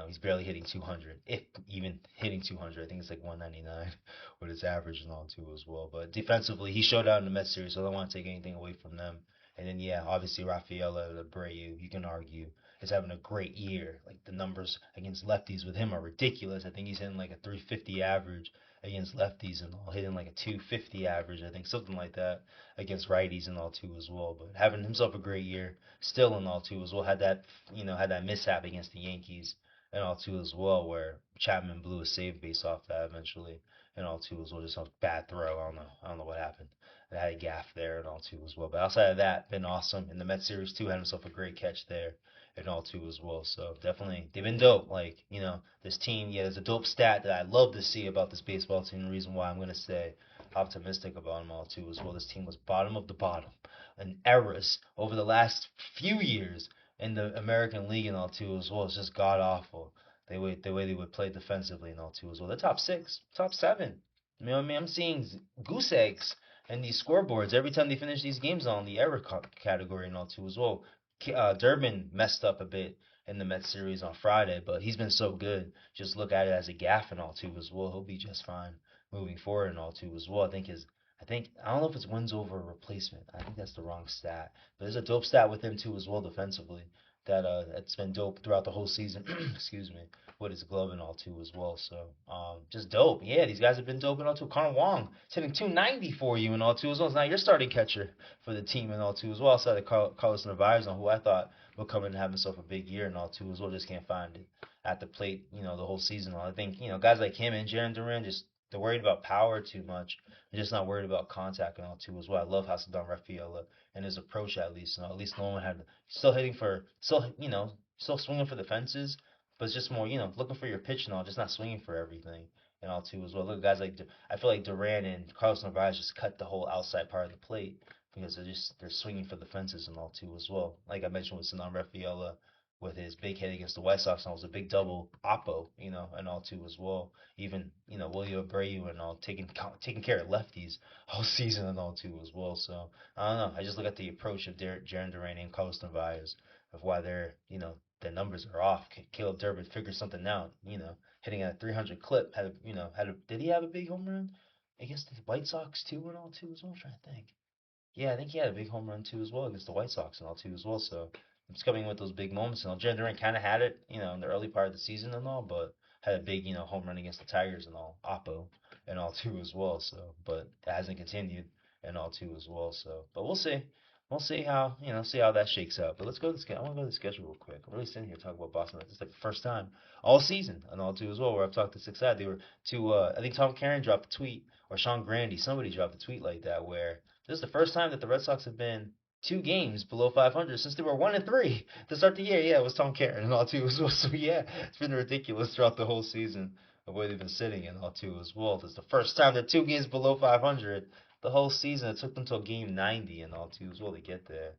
He's barely hitting 200, if even hitting 200. I think it's like 199 with his average and all too as well. But defensively, he showed out in the Mets series, so I don't want to take anything away from them. And then obviously Rafaela Abreu, you can argue, is having a great year. Like the numbers against lefties with him are ridiculous. I think he's hitting like a 350 average against lefties and all, hitting like a 250 average. I think something like that against righties and all too as well. But having himself a great year still in all too as well. Had that mishap against the Yankees and all too as well, where Chapman blew a save base off that eventually and all too as well. Just a bad throw. I don't know what happened. They had a gaff there and all too as well. But outside of that, been awesome. In the Mets series too, had himself a great catch there and all too as well. So definitely they've been dope. Like, this team, there's a dope stat that I love to see about this baseball team. The reason why I'm gonna say optimistic about them all too as well. This team was bottom of the bottom in eras over the last few years in the American League and all too as well. It's just god awful. The way they would play defensively and all too as well. They're top six, top seven. You know what I mean? I'm seeing goose eggs and these scoreboards every time they finish these games on the error category and all too as well. Durbin messed up a bit in the Mets series on Friday, but he's been so good. Just look at it as a gaff and all too as well. He'll be just fine moving forward and all too as well. I don't know if it's wins over replacement. I think that's the wrong stat. But there's a dope stat with him too as well defensively. That's been dope throughout the whole season. Excuse me, with his glove and all too as well. So just dope. Yeah, these guys have been dope and all too. Connor Wong is hitting 290 for you and all too as well. It's now your starting catcher for the team and all too as well. Outside of Carlos Narvaez, on who I thought would come in and have himself a big year and all too as well. Just can't find it at the plate. The whole season. I think guys like him and Jaron Duran just they're worried about power too much. They're just not worried about contact and all too as well. I love Hassan Rafaela and his approach at least. At least no one had still hitting for still swinging for the fences, but it's just more looking for your pitch and all, just not swinging for everything and all too as well. Look at guys like I feel like Duran and Carlos Narvaez just cut the whole outside part of the plate because they're swinging for the fences and all too as well. Like I mentioned with Sanan Rafaela with his big hit against the White Sox, and it was a big double oppo, and all too as well. Even William Abreu and all taking care of lefties all season and all too as well. So I don't know. I just look at the approach of Jaron Duran and Carlos Narvaez of why their numbers are off. Caleb Durbin figured something out. Hitting at a 300 clip. Did he have a big home run against the White Sox too and all too as well? I'm trying to think. Yeah, I think he had a big home run too as well against the White Sox and all too as well. So it's coming with those big moments. And Jaron Duran kind of had it, in the early part of the season and all, but had a big, home run against the Tigers and all, Oppo and all too as well. So, but it hasn't continued and all too as well. So, but we'll see. we'll see how that shakes out. But let's go to the schedule. I want to go to the schedule real quick. I'm really sitting here talking about Boston. It's like the first time all season and all too as well where I've talked to Six They were to I think Tom Caron dropped a tweet or Sean Grandy, somebody dropped a tweet like that where this is the first time that the Red Sox have been 2 games below 500 since they were 1-3 to start the year. Yeah, it was Tom Caron and all too as well. So yeah, it's been ridiculous throughout the whole season of where they've been sitting and all too as well. It's the first time they're 2 games below 500 the whole season. It took them till game 90 and all too as well to get there.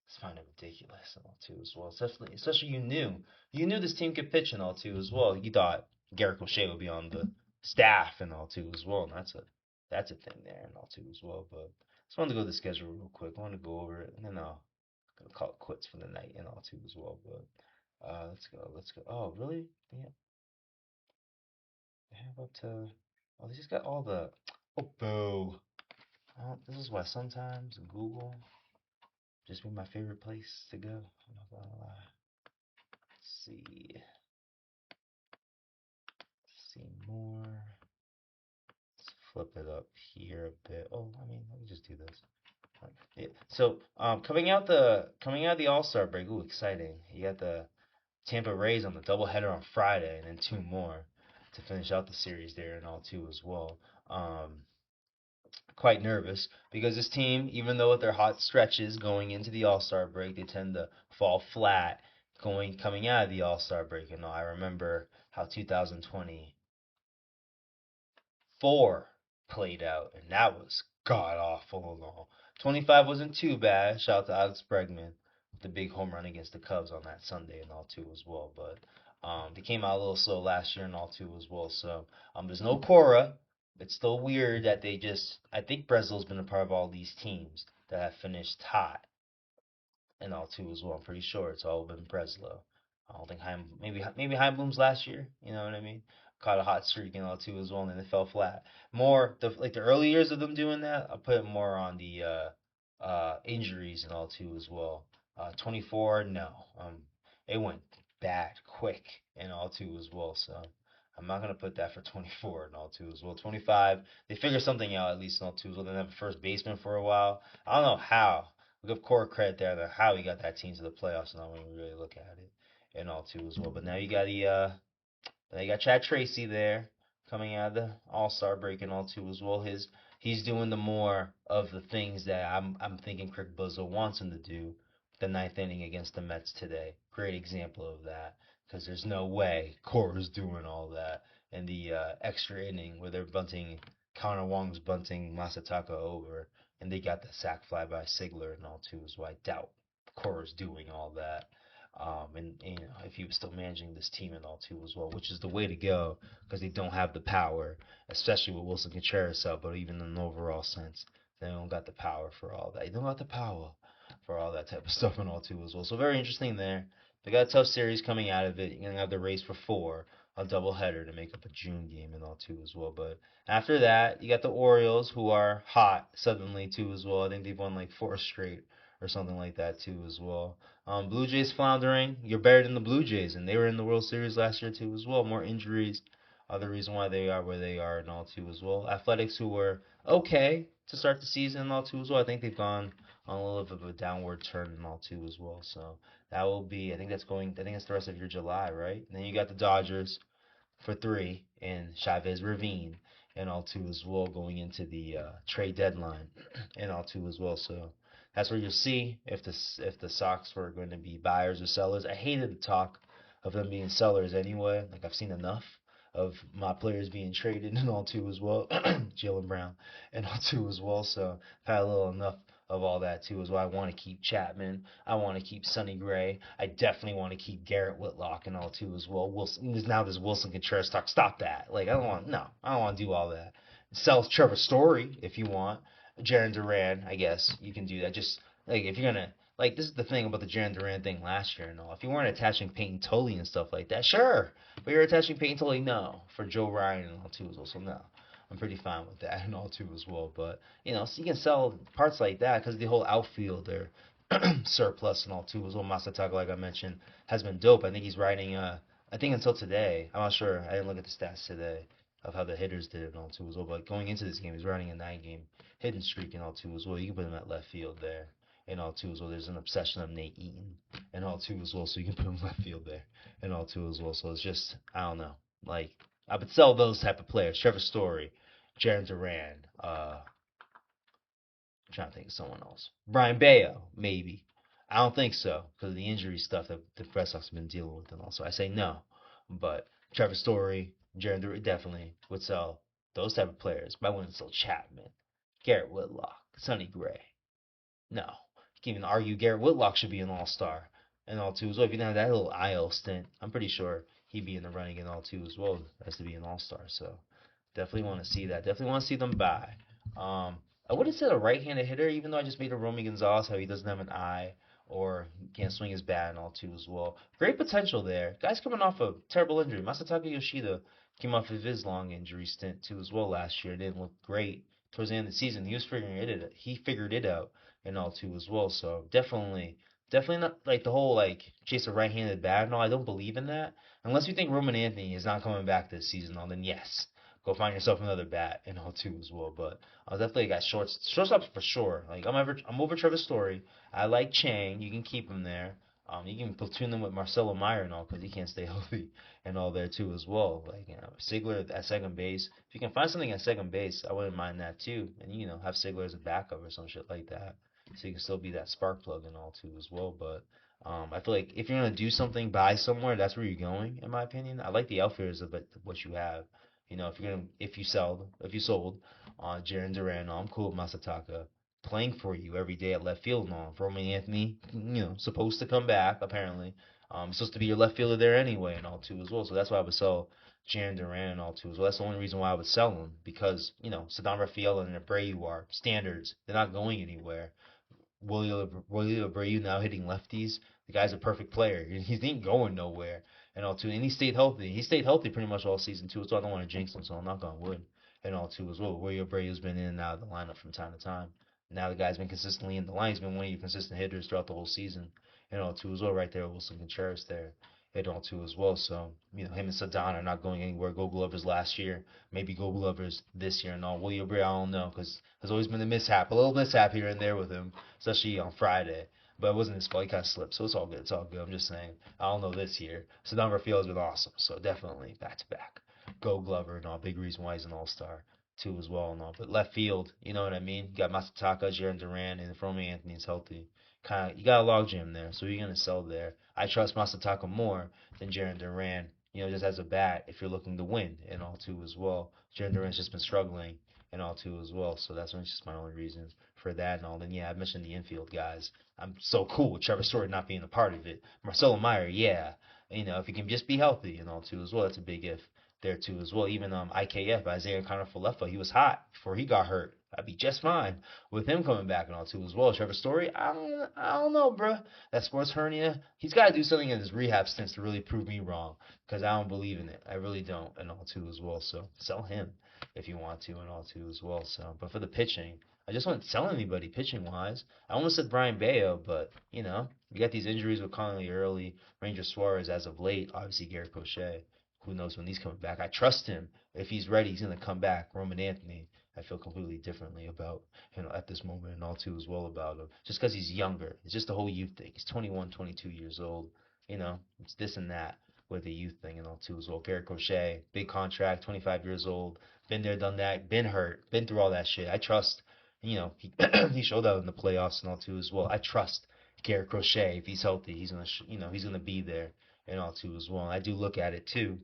It's kind of ridiculous and all too as well. Especially you knew this team could pitch and all too as well. You thought Garrett Crochet would be on the staff and all too as well, and that's a thing there and all too as well. But I just wanted to go to the schedule real quick. I want to go over it and then I'll gonna call it quits for the night and all too as well. But let's go. Oh really? Yeah. They have up to. Oh, they just got all the. Oh boo. This is why sometimes Google just be my favorite place to go. I'm not gonna lie. Let's see more. Let's flip it up here a bit. Oh, I mean, let me just do this. Yeah. So, coming out the All Star break. Ooh, exciting! You got the Tampa Rays on the doubleheader on Friday, and then 2 more to finish out the series there, and all two as well. Um, Quite nervous because this team, even though with their hot stretches going into the All Star break, they tend to fall flat coming out of the All Star break. And I remember how 2020 4 played out, and that was god awful and all. 25 wasn't too bad. Shout out to Alex Bregman with the big home run against the Cubs on that Sunday and all too as well. But they came out a little slow last year and all too as well. So there's no Cora. It's still weird that they just. I think Breslow's been a part of all these teams that have finished hot and all too as well. I'm pretty sure it's all been Breslow. I don't think maybe Heimblum's last year. You know what I mean? Caught a hot streak and all too as well, and then it fell flat. More the early years of them doing that. I put it more on the injuries and all too as well. 24, no. It went bad quick and all too as well. So I'm not gonna put that for 24 and all too as well. 25, they figured something out at least and all too as well. They didn't have a first baseman for a while. I don't know how. We give Cora credit there on how he got that team to the playoffs now when we really look at it and all too as well. But now you got Chad Tracy there coming out of the All Star break and all too as well. He's doing the more of the things that I'm thinking Craig Buzzo wants him to do. The ninth inning against the Mets today, great example of that. Because there's no way Cora's doing all that in the extra inning where they're bunting Connor Wong's bunting Masataka over, and they got the sac fly by Sigler and all too. So I doubt Cora's doing all that. And if he was still managing this team and all too as well, which is the way to go because they don't have the power, especially with Wilson Contreras out. But even in an overall sense, they don't got the power for all that. They don't got the power for all that type of stuff and all too as well. So very interesting there. They got a tough series coming out of it. You're gonna have the race for 4, a doubleheader to make up a June game and all too as well. But after that, you got the Orioles who are hot suddenly too as well. I think they've won like 4 straight or something like that too as well. Blue Jays floundering. You're better than the Blue Jays, and they were in the World Series last year too as well. More injuries are the reason why they are where they are and all too as well. Athletics who were okay to start the season and all too as well. I think they've gone on a little bit of a downward turn and all too as well. So that will be. I think that's the rest of your July, right? And then you got the Dodgers for 3 in Chavez Ravine and all too as well going into the trade deadline and all too as well. So that's where you'll see if the Sox were going to be buyers or sellers. I hated the talk of them being sellers anyway. Like I've seen enough of my players being traded and all too as well. Jalen Brown and all too as well. So I've had a little enough of all that too as well. I want to keep Chapman. I want to keep Sonny Gray. I definitely want to keep Garrett Whitlock and all too as well. Now there's Wilson Contreras talk. Stop that. Like I don't want to do all that. Sell Trevor Story if you want. Jaron Duran, I guess you can do that. Just like if you're gonna like this is the thing about the Jaron Duran thing last year and all. If you weren't attaching Peyton Tully and stuff like that, sure. But you're attaching Peyton Tully, no. For Joe Ryan and all too as well, so no. I'm pretty fine with that and all too as well. But so you can sell parts like that because the whole outfield or surplus and all too as well. Masataka, like I mentioned, has been dope. I think he's riding. I think until today, I'm not sure. I didn't look at the stats today of how the hitters did and all too as well. But going into this game, he's running a 9-game hitting streak and all too as well. You can put him at left field there and all too as well. There's an obsession of Nate Eaton and all too as well, so you can put him left field there and all too as well. So it's just I don't know. Like I would sell those type of players. Trevor Story, Jaron Duran, I'm trying to think of someone else. Brian Bayo, maybe. I don't think so because of the injury stuff that the Red Sox have been dealing with and all. So I say no. But Trevor Story, Jaron Duran definitely would sell those type of players. But I wouldn't sell Chapman, Garrett Whitlock, Sonny Gray. No. You can even argue Garrett Whitlock should be an all-star and all too as well. If you didn't have that little IL stint, I'm pretty sure he'd be in the running and all too as well as to be an all-star. So definitely want to see that. Definitely want to see them buy. Um, I would have said a right-handed hitter, even though I just made a Romy Gonzalez, how he doesn't have an eye or he can't swing his bat and all too as well. Great potential there. Guy's coming off a terrible injury. Masataka Yoshida came off of his long injury stint too as well last year. It didn't look great towards the end of the season. He was figuring it. He figured it out and all too as well. So definitely not like the whole like chase a right-handed bat and all. I don't believe in that unless you think Roman Anthony is not coming back this season. Then yes, go find yourself another bat and all too as well. But I was definitely got shortstops for sure. Like I'm over Trevor Story. I like Chang. You can keep him there. You can platoon them with Marcelo Meyer and all because he can't stay healthy and all there too as well. Like Sigler at second base. If you can find something at second base, I wouldn't mind that too. And have Sigler as a backup or some shit like that, so you can still be that spark plug and all too as well. But I feel like if you're gonna do something, buy somewhere. That's where you're going, in my opinion. I like the outfielders of it, what you have. If you sold on Jaron Duran, I'm cool with Masataka playing for you every day at left field now. Roman Anthony, supposed to come back apparently. Supposed to be your left fielder there anyway and all too as well. So that's why I would sell Jaron Duran and all too as well. That's the only reason why I would sell him because Saddam Rafael and Abreu are standards. They're not going anywhere. Willie Abreu now hitting lefties. The guy's a perfect player. He ain't going nowhere and all too. And he stayed healthy. He stayed healthy pretty much all season too. So I don't want to jinx him. So I'm not on wood and all too as well. Willie Abreu's been in and out of the lineup from time to time. Now the guy's been consistently in the line. He's been one of your consistent hitters throughout the whole season and all too as well. Right there, Wilson Contreras there. And all too as well. So him and Sadan are not going anywhere. Gold Glovers last year, maybe Gold Glovers this year and all. Willie Abreu, I don't know because there's always been a little mishap here and there with him especially on Friday. But it wasn't his fault. He kind of slipped, so it's all good. It's all good. I'm just saying. I don't know this year. Saddam Rafael has been awesome, so definitely back to back. Go Glover and all. Big reason why he's an All Star too as well and all. But left field, you know what I mean. You got Masataka, Jaron Duran, and if Romy Anthony's healthy, you got a log jam there. So you're gonna sell there. I trust Masataka more than Jaron Duran. Just as a bat, if you're looking to win and all too as well. Jaron Duran's just been struggling and all too as well. So that's just my only reason for that and all. Then I mentioned the infield guys. I'm so cool with Trevor Story not being a part of it. Marcelo Meyer, yeah. If he can just be healthy and all too as well, that's a big if there too as well. Even IKF, Isaiah Connor Falefa, he was hot before he got hurt. I'd be just fine with him coming back and all too as well. Trevor Story, I don't know, bro. That sports hernia, he's got to do something in his rehab stints to really prove me wrong because I don't believe in it. I really don't and all too as well. So sell him if you want to and all too as well. So, but for the pitching, I just wouldn't sell anybody pitching wise. I almost said Brian Bayo, but you got these injuries with Connolly early, Ranger Suarez as of late, obviously Garrett Crochet. Who knows when he's coming back? I trust him. If he's ready, he's gonna come back. Roman Anthony, I feel completely differently about at this moment and all too as well about him. Just because he's younger, it's just the whole youth thing. He's 21, 22 years old. It's this and that with the youth thing and all too as well. Garrett Crochet, big contract, 25 years old, been there, done that, been hurt, been through all that shit. I trust he he showed out in the playoffs and all too as well. I trust Garrett Crochet if he's healthy, he's gonna he's gonna be there and all too as well. And I do look at it too.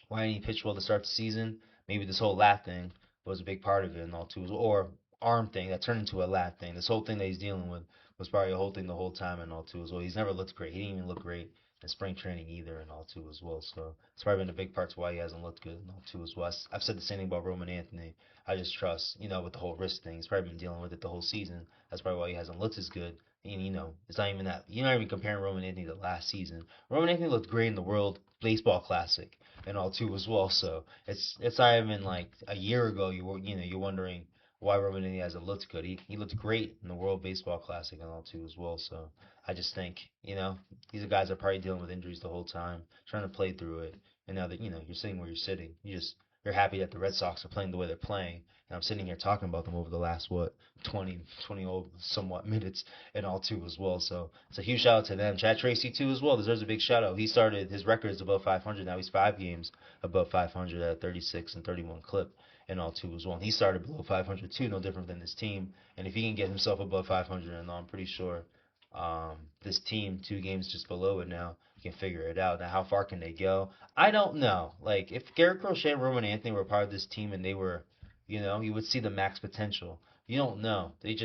Why didn't he pitch well to start the season? Maybe this whole lat thing was a big part of it and all too, or arm thing that turned into a lat thing. This whole thing that he's dealing with was probably a whole thing the whole time and all too as well. He's never looked great. He didn't even look great in spring training either and all too as well. So it's probably been a big part to why he hasn't looked good and all too as well. I've said the same thing about Roman Anthony. I just trust, with the whole wrist thing. He's probably been dealing with it the whole season. That's probably why he hasn't looked as good. And it's not even that. You're not even comparing Roman Anthony to last season. Roman Anthony looked great in the World Baseball Classic and all too as well. So it's not even like a year ago you're wondering why Roman Anthony hasn't looked good. He looked great in the World Baseball Classic and all too as well. So I just think these are guys that are probably dealing with injuries the whole time, trying to play through it. And now that you're sitting where you're sitting, you're you're happy that the Red Sox are playing the way they're playing. And I'm sitting here talking about them over the last 20 somewhat minutes and all too as well. So it's a huge shout out to them. Chad Tracy too as well deserves a big shout out. He started his record is above 500. Now he's 5 games above 500 at 36 and 31 clip and all too as well. And he started below 500 too, no different than this team. And if he can get himself above 500 and all, I'm pretty sure this team 2 games just below it now can figure it out. Now how far can they go? I don't know. Like if Garrett Crochet and Roman Anthony were part of this team and they were, you would see the max potential. You don't know. They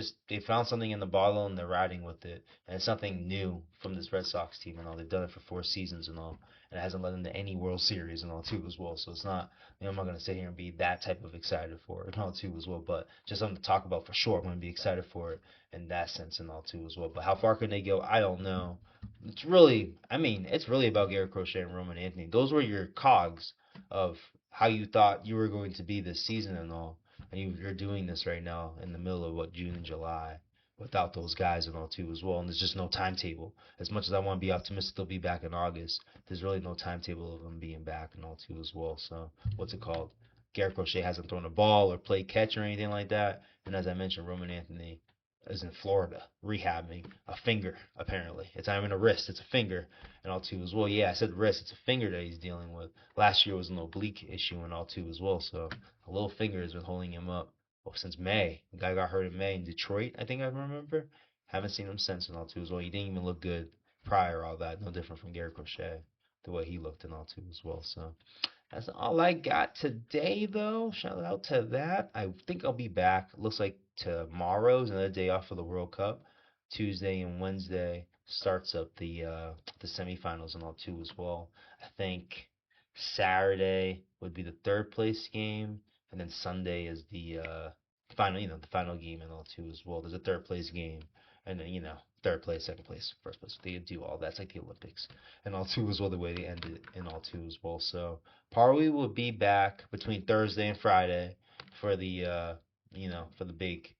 found something in the bottle and they're riding with it. And it's something new from this Red Sox team and all. They've done it for 4 seasons and all. And it hasn't led them to any World Series and all too as well. So it's not I'm not gonna sit here and be that type of excited for it and all too as well. But just something to talk about for sure. I'm gonna be excited for it in that sense and all too as well. But how far can they go? I don't know. It's really about Garrett Crochet and Roman Anthony. Those were your cogs of how you thought you were going to be this season and all. And you're doing this right now in the middle of June and July without those guys and all too as well. And there's just no timetable. As much as I want to be optimistic they'll be back in August, there's really no timetable of them being back and all too as well. So what's it called? Garrett Crochet hasn't thrown a ball or played catch or anything like that. And as I mentioned, Roman Anthony is in Florida rehabbing a finger, apparently. It's not even a wrist, it's a finger and all too as well. Yeah, I said wrist, it's a finger that he's dealing with. Last year was an oblique issue and all too as well, so a little finger has been holding him up since May. The guy got hurt in May in Detroit, I think I remember. Haven't seen him since and all too as well. He didn't even look good prior all that, no different from Garrett Crochet, the way he looked and all too as well. So that's all I got today, though. Shout out to that. I think I'll be back. Looks like tomorrow's another day off for the World Cup. Tuesday and Wednesday starts up the semifinals and all too as well. I think Saturday would be the third place game, and then Sunday is the final, the final game and all too as well. There's a third place game, and then third place, second place, first place. They do all that. It's like the Olympics and all too as well. The way they end it and all too as well. So Parley will be back between Thursday and Friday for the for the big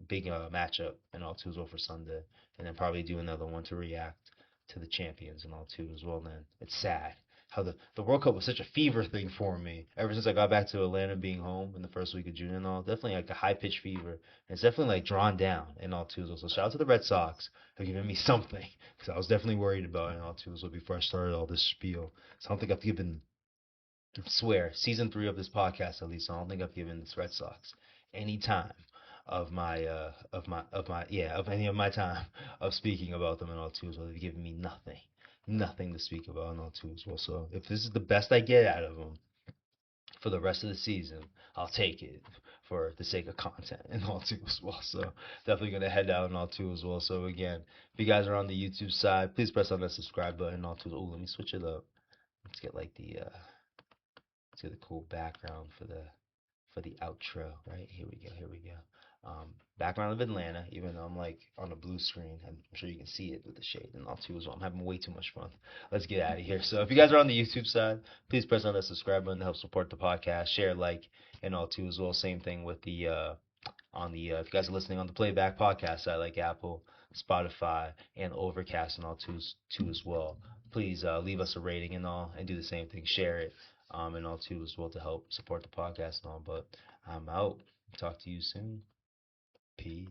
matchup and all too as well for Sunday, and then probably do another one to react to the champions and all too as well. Then it's sad how the World Cup was such a fever thing for me ever since I got back to Atlanta, being home in the first week of June and all. Definitely like a high pitched fever, and it's definitely like drawn down and all too as well. So shout out to the Red Sox for giving me something, because I was definitely worried about it and all too as well before I started all this spiel. So I don't think I've given, I swear, season 3 of this podcast at least, I don't think I've given this Red Sox any time of any of my time of speaking about them and all too as well. They've given me nothing to speak about and all too as well. So if this is the best I get out of them for the rest of the season, I'll take it for the sake of content and all too as well. So definitely gonna head out and all too as well. So again, if you guys are on the YouTube side, please press on that subscribe button and all too. Oh, let me switch it up. Let's get like let's get a cool background for the outro. Right, here we go. Background of Atlanta, even though I'm like on a blue screen. I'm sure you can see it with the shade and all too as well. I'm having way too much fun. Let's get out of here. So if you guys are on the YouTube side, please press on that subscribe button to help support the podcast. Share, like, and all too as well. Same thing with the if you guys are listening on the playback podcast side, like Apple, Spotify, and Overcast and all too as well. Please leave us a rating and all, and do the same thing. Share it and all too as well to help support the podcast and all. But I'm out. Talk to you soon. Peace.